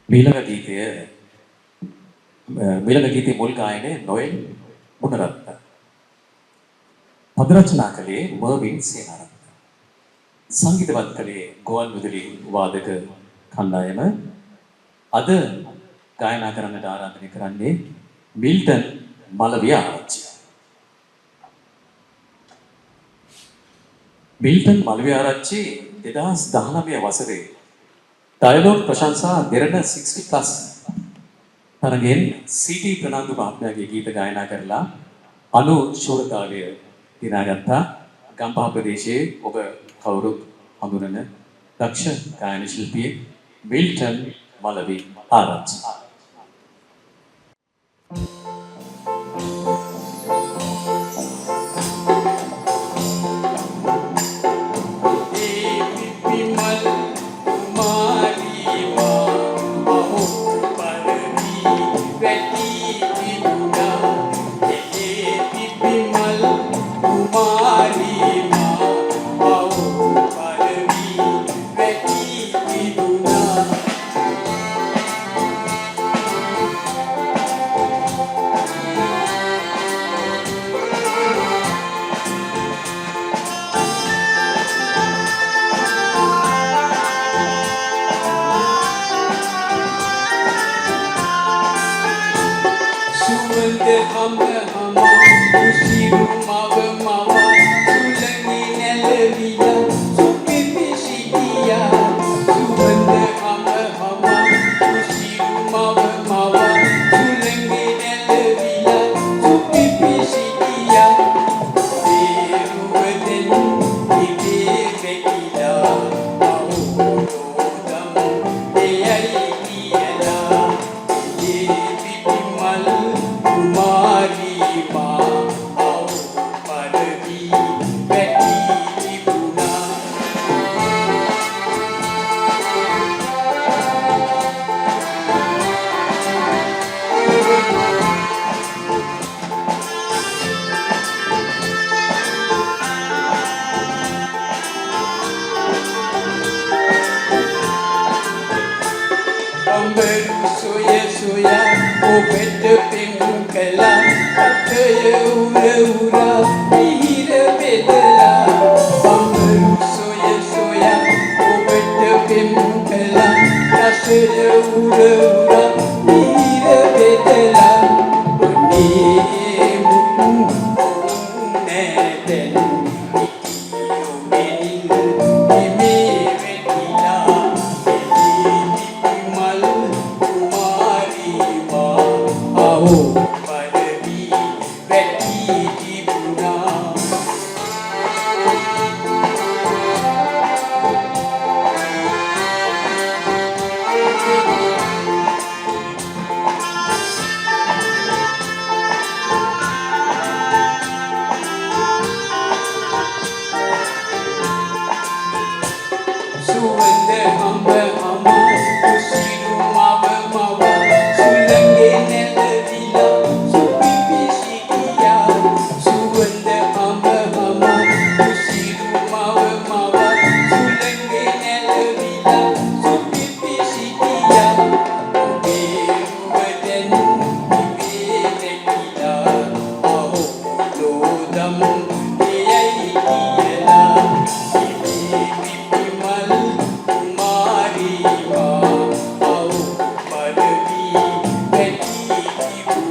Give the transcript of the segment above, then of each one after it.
මීළඟ ගීතයේ මුල් ගායනය නොයෙල් මුණරත්න. පද රචනා කළේ මර්වින් සේනාරත්න. සංගීතවත් කළේ ගෝවන් විදුලි වාදක කණ්ඩායම. අද ගායනා කරන්නට ආරාධනය කරන්නේ මිල්ටන් මලවිය ආරච්චි. මිල්ටන් මලවිය ආරච්චි 2019 වසරේ ඩයලොග් ප්‍රශංසා දෙරණ 60+ තරගෙන් සීටී ප්‍රනාන්දු මහත්මයාගේ ගීත ගායනා කරලා අනු ශූරතාවය දිනාගත්තා. ගම්පහ ප්‍රදේශයේ ඔබ කවුරුත් හඳුනන දක්ෂ ගායන ශිල්පියෙක් මිල්ටන් මලවි ආරච්චි.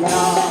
Now